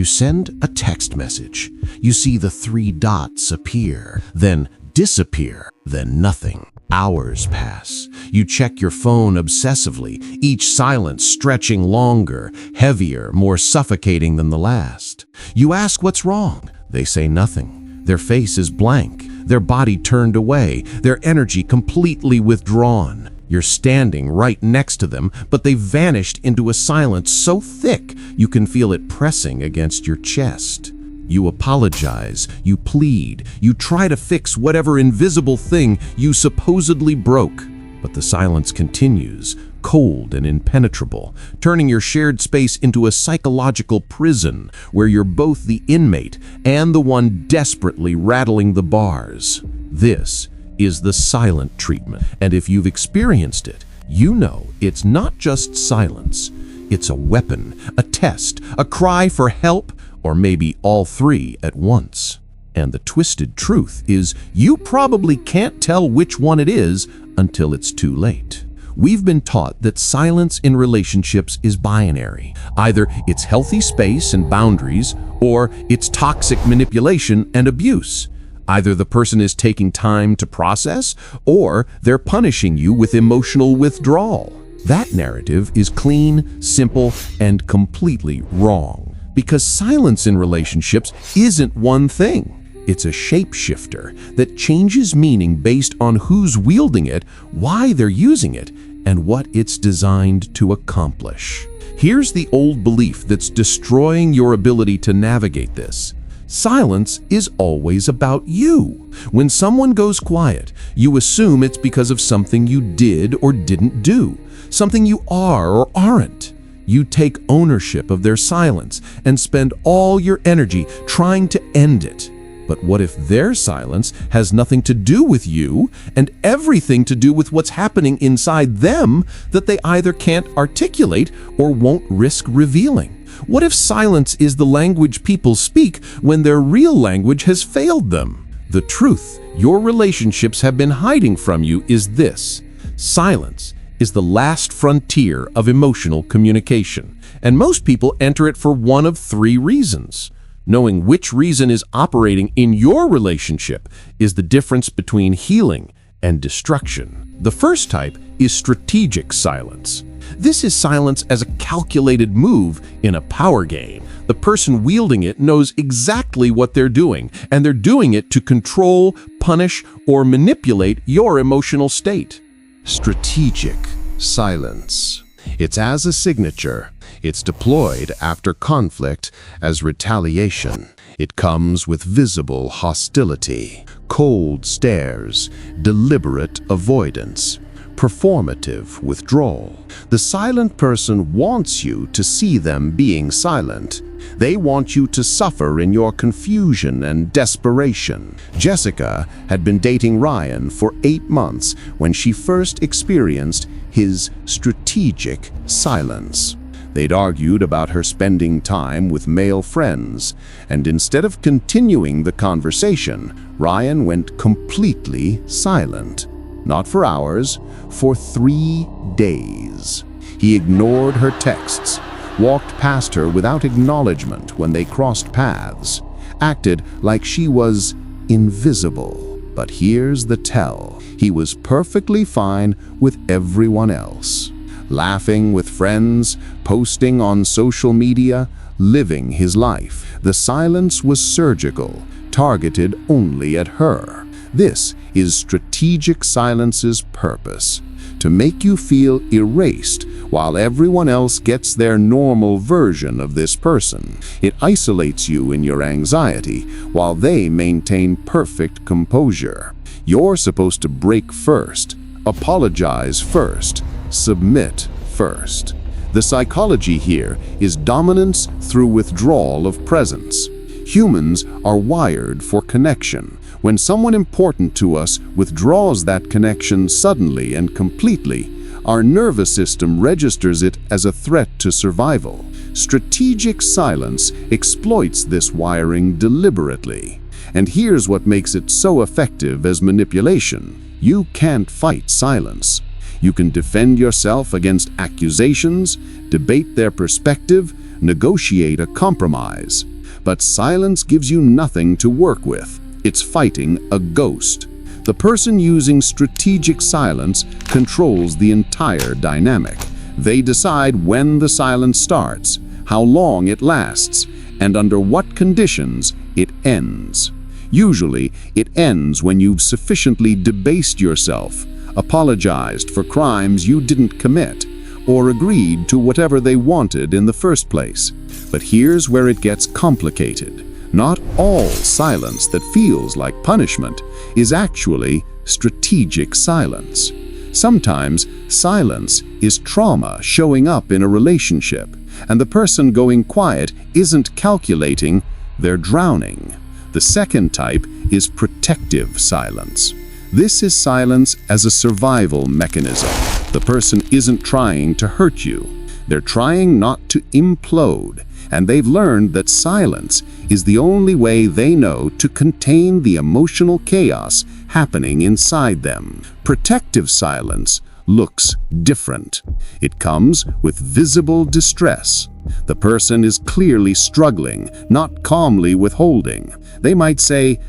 You send a text message. You see the 3 dots appear, then disappear, then nothing. Hours pass. You check your phone obsessively, each silence stretching longer, heavier, more suffocating than the last. You ask what's wrong. They say nothing. Their face is blank, their body turned away, their energy completely withdrawn. You're standing right next to them, but they've vanished into a silence so thick you can feel it pressing against your chest. You apologize, you plead, you try to fix whatever invisible thing you supposedly broke. But the silence continues, cold and impenetrable, turning your shared space into a psychological prison where you're both the inmate and the one desperately rattling the bars. This is the silent treatment, and if you've experienced it, you know it's not just silence. It's a weapon, a test, a cry for help, or maybe all 3 at once. And the twisted truth is you probably can't tell which one it is until it's too late. We've been taught that silence in relationships is binary. Either it's healthy space and boundaries, or it's toxic manipulation and abuse. Either the person is taking time to process, or they're punishing you with emotional withdrawal. That narrative is clean, simple, and completely wrong. Because silence in relationships isn't one thing. It's a shapeshifter that changes meaning based on who's wielding it, why they're using it, and what it's designed to accomplish. Here's the old belief that's destroying your ability to navigate this. Silence is always about you. When someone goes quiet, you assume it's because of something you did or didn't do, something you are or aren't. You take ownership of their silence and spend all your energy trying to end it. But what if their silence has nothing to do with you and everything to do with what's happening inside them that they either can't articulate or won't risk revealing? What if silence is the language people speak when their real language has failed them? The truth your relationships have been hiding from you is this: silence is the last frontier of emotional communication, and most people enter it for one of 3 reasons. Knowing which reason is operating in your relationship is the difference between healing and destruction. The first type is strategic silence. This is silence as a calculated move in a power game. The person wielding it knows exactly what they're doing, and they're doing it to control, punish, or manipulate your emotional state. Strategic silence. It's as a signature. It's deployed after conflict as retaliation. It comes with visible hostility, cold stares, deliberate avoidance, performative withdrawal. The silent person wants you to see them being silent. They want you to suffer in your confusion and desperation. Jessica had been dating Ryan for 8 months when she first experienced his strategic silence. They'd argued about her spending time with male friends, and instead of continuing the conversation, Ryan went completely silent. Not for hours, for 3 days. He ignored her texts, walked past her without acknowledgement when they crossed paths, acted like she was invisible. But here's the tell: he was perfectly fine with everyone else. Laughing with friends, posting on social media, living his life. The silence was surgical, targeted only at her. This is strategic silence's purpose: to make you feel erased while everyone else gets their normal version of this person. It isolates you in your anxiety while they maintain perfect composure. You're supposed to break first, apologize first, submit first. The psychology here is dominance through withdrawal of presence. Humans are wired for connection. When someone important to us withdraws that connection suddenly and completely, our nervous system registers it as a threat to survival. Strategic silence exploits this wiring deliberately. And here's what makes it so effective as manipulation. You can't fight silence. You can defend yourself against accusations, debate their perspective, negotiate a compromise. But silence gives you nothing to work with. It's fighting a ghost. The person using strategic silence controls the entire dynamic. They decide when the silence starts, how long it lasts, and under what conditions it ends. Usually, it ends when you've sufficiently debased yourself, apologized for crimes you didn't commit, or agreed to whatever they wanted in the first place. But here's where it gets complicated. Not all silence that feels like punishment is actually strategic silence. Sometimes silence is trauma showing up in a relationship, and the person going quiet isn't calculating, they're drowning. The second type is protective silence. This is silence as a survival mechanism. The person isn't trying to hurt you. They're trying not to implode, and they've learned that silence is the only way they know to contain the emotional chaos happening inside them. Protective silence looks different. It comes with visible distress. The person is clearly struggling, not calmly withholding. They might say,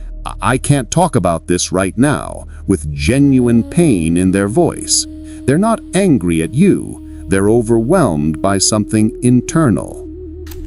"I can't talk about this right now," with genuine pain in their voice. They're not angry at you. They're overwhelmed by something internal.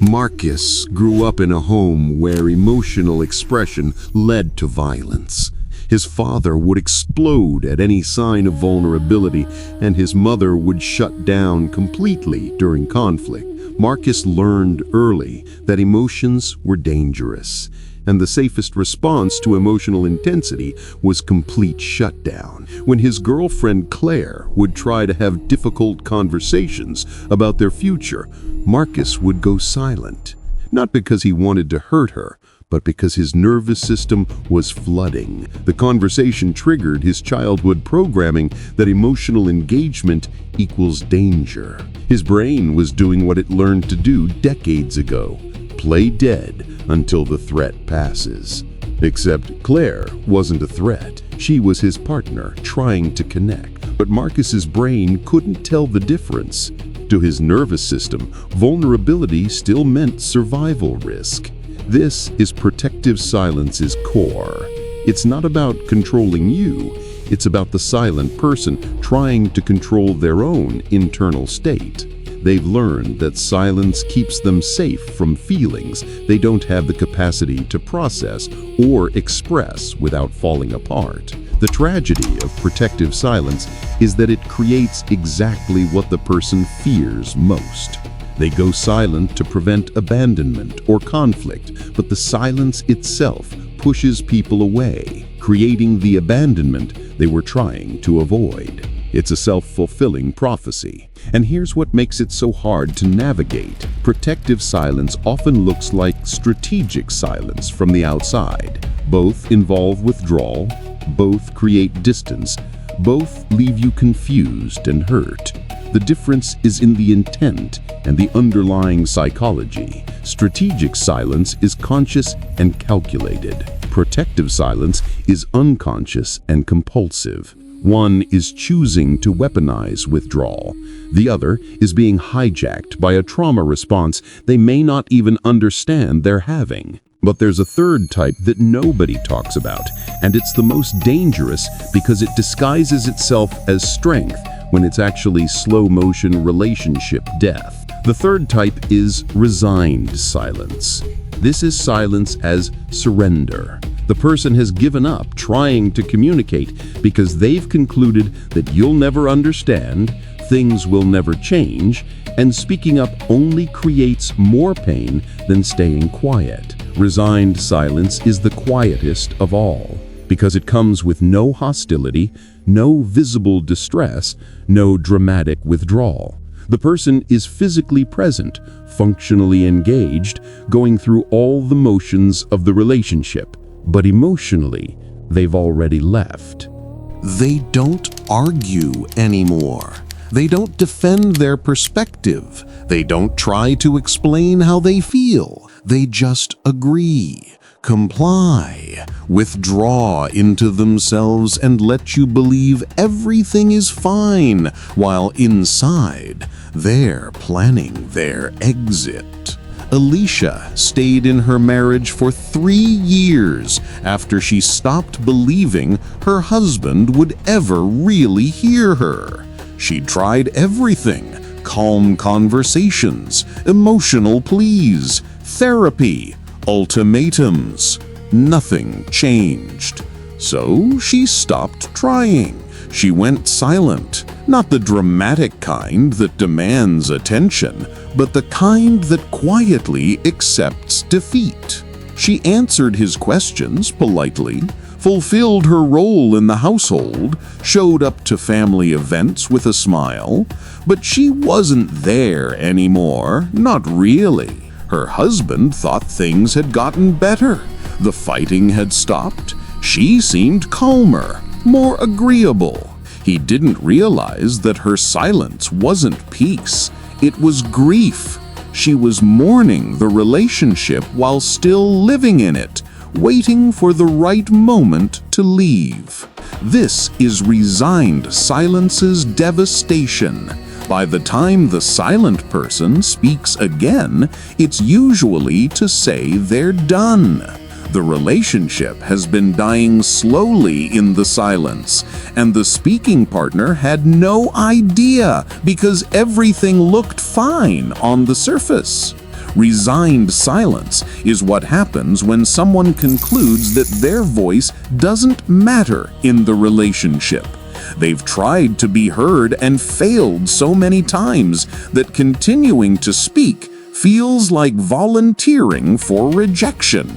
Marcus grew up in a home where emotional expression led to violence. His father would explode at any sign of vulnerability, and his mother would shut down completely during conflict. Marcus learned early that emotions were dangerous, and the safest response to emotional intensity was complete shutdown. When his girlfriend Claire would try to have difficult conversations about their future, Marcus would go silent, not because he wanted to hurt her, but because his nervous system was flooding. The conversation triggered his childhood programming that emotional engagement equals danger. His brain was doing what it learned to do decades ago: play dead until the threat passes. Except Claire wasn't a threat. She was his partner, trying to connect. But Marcus's brain couldn't tell the difference. To his nervous system, vulnerability still meant survival risk. This is protective silence's core. It's not about controlling you. It's about the silent person trying to control their own internal state. They've learned that silence keeps them safe from feelings they don't have the capacity to process or express without falling apart. The tragedy of protective silence is that it creates exactly what the person fears most. They go silent to prevent abandonment or conflict, but the silence itself pushes people away, creating the abandonment they were trying to avoid. It's a self-fulfilling prophecy. And here's what makes it so hard to navigate. Protective silence often looks like strategic silence from the outside. Both involve withdrawal, both create distance, both leave you confused and hurt. The difference is in the intent and the underlying psychology. Strategic silence is conscious and calculated. Protective silence is unconscious and compulsive. One is choosing to weaponize withdrawal. The other is being hijacked by a trauma response they may not even understand they're having. But there's a third type that nobody talks about, and it's the most dangerous because it disguises itself as strength when it's actually slow-motion relationship death. The third type is resigned silence. This is silence as surrender. The person has given up trying to communicate because they've concluded that you'll never understand, things will never change, and speaking up only creates more pain than staying quiet. Resigned silence is the quietest of all because it comes with no hostility, no visible distress, no dramatic withdrawal. The person is physically present, functionally engaged, going through all the motions of the relationship, but emotionally, they've already left. They don't argue anymore. They don't defend their perspective. They don't try to explain how they feel. They just agree, comply, withdraw into themselves and let you believe everything is fine, while inside, they're planning their exit. Alicia stayed in her marriage for 3 years after she stopped believing her husband would ever really hear her. She tried everything: calm conversations, emotional pleas, therapy, ultimatums. Nothing changed. So she stopped trying. She went silent, not the dramatic kind that demands attention, but the kind that quietly accepts defeat. She answered his questions politely, fulfilled her role in the household, showed up to family events with a smile, but she wasn't there anymore, not really. Her husband thought things had gotten better. The fighting had stopped. She seemed calmer, more agreeable. He didn't realize that her silence wasn't peace. It was grief. She was mourning the relationship while still living in it, waiting for the right moment to leave. This is resigned silence's devastation. By the time the silent person speaks again, it's usually to say they're done. The relationship has been dying slowly in the silence, and the speaking partner had no idea because everything looked fine on the surface. Resigned silence is what happens when someone concludes that their voice doesn't matter in the relationship. They've tried to be heard and failed so many times that continuing to speak feels like volunteering for rejection.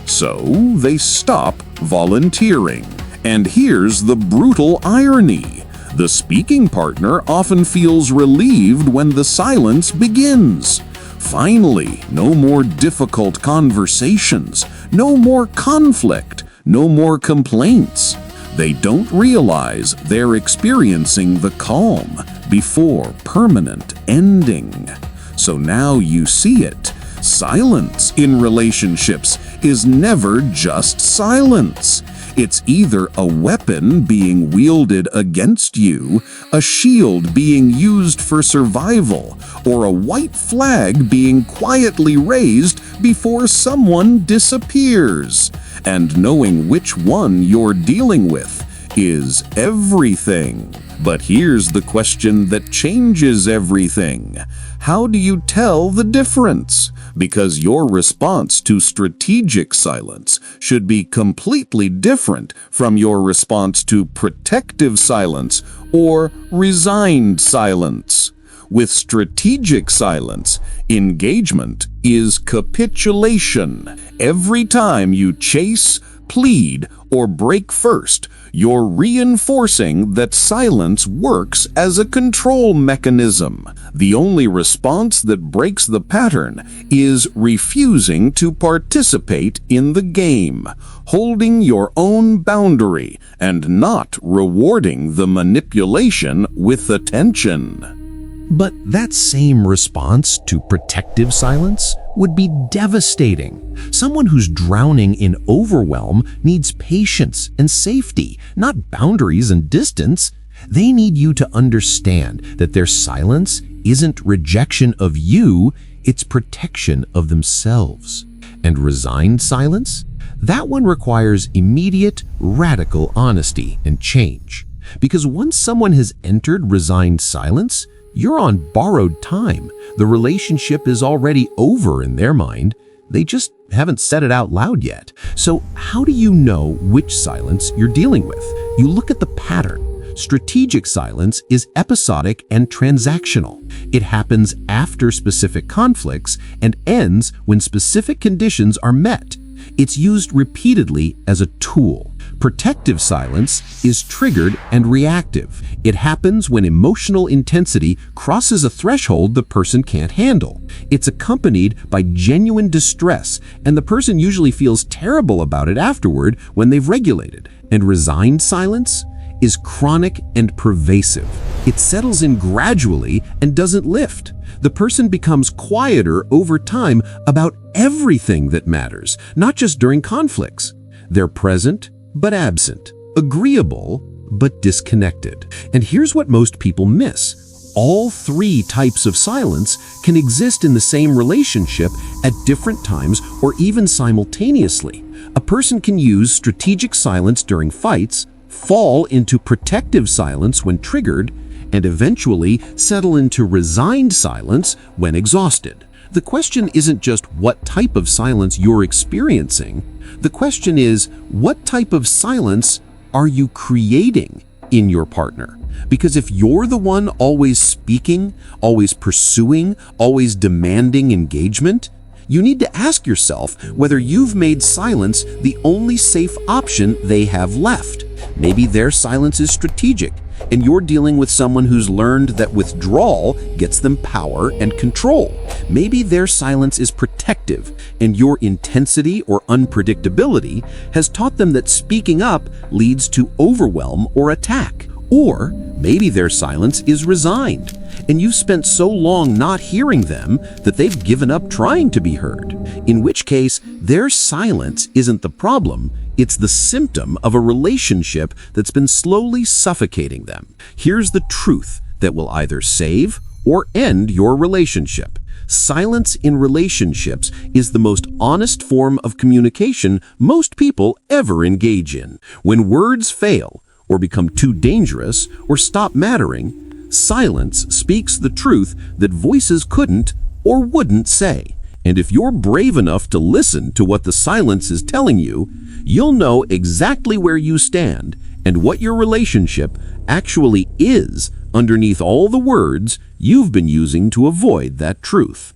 So they stop volunteering. And here's the brutal irony. The speaking partner often feels relieved when the silence begins. Finally, no more difficult conversations, no more conflict, no more complaints. They don't realize they're experiencing the calm before permanent ending. So now you see it. Silence in relationships is never just silence. It's either a weapon being wielded against you, a shield being used for survival, or a white flag being quietly raised before someone disappears. And knowing which one you're dealing with is everything. But here's the question that changes everything. How do you tell the difference? Because your response to strategic silence should be completely different from your response to protective silence or resigned silence. With strategic silence, engagement is capitulation. Every time you chase, plead, or break first, you're reinforcing that silence works as a control mechanism. The only response that breaks the pattern is refusing to participate in the game, holding your own boundary, and not rewarding the manipulation with attention. But that same response to protective silence would be devastating. Someone who's drowning in overwhelm needs patience and safety, not boundaries and distance. They need you to understand that their silence isn't rejection of you, it's protection of themselves. And resigned silence? That one requires immediate, radical honesty and change. Because once someone has entered resigned silence, you're on borrowed time. The relationship is already over in their mind. They just haven't said it out loud yet. So how do you know which silence you're dealing with? You look at the pattern. Strategic silence is episodic and transactional. It happens after specific conflicts and ends when specific conditions are met. It's used repeatedly as a tool. Protective silence is triggered and reactive. It happens when emotional intensity crosses a threshold the person can't handle. It's accompanied by genuine distress, and the person usually feels terrible about it afterward when they've regulated. And resigned silence? is chronic and pervasive. It settles in gradually and doesn't lift. The person becomes quieter over time about everything that matters, not just during conflicts. They're present but absent, agreeable but disconnected. And here's what most people miss. All three types of silence can exist in the same relationship at different times or even simultaneously. A person can use strategic silence during fights, fall into protective silence when triggered, and eventually settle into resigned silence when exhausted. The question isn't just what type of silence you're experiencing. The question is, what type of silence are you creating in your partner? Because if you're the one always speaking, always pursuing, always demanding engagement, you need to ask yourself whether you've made silence the only safe option they have left. Maybe their silence is strategic, and you're dealing with someone who's learned that withdrawal gets them power and control. Maybe their silence is protective, and your intensity or unpredictability has taught them that speaking up leads to overwhelm or attack. Or maybe their silence is resigned, and you've spent so long not hearing them that they've given up trying to be heard. In which case, their silence isn't the problem, it's the symptom of a relationship that's been slowly suffocating them. Here's the truth that will either save or end your relationship. Silence in relationships is the most honest form of communication most people ever engage in. When words fail, or become too dangerous, or stop mattering, silence speaks the truth that voices couldn't or wouldn't say. And if you're brave enough to listen to what the silence is telling you, you'll know exactly where you stand and what your relationship actually is underneath all the words you've been using to avoid that truth.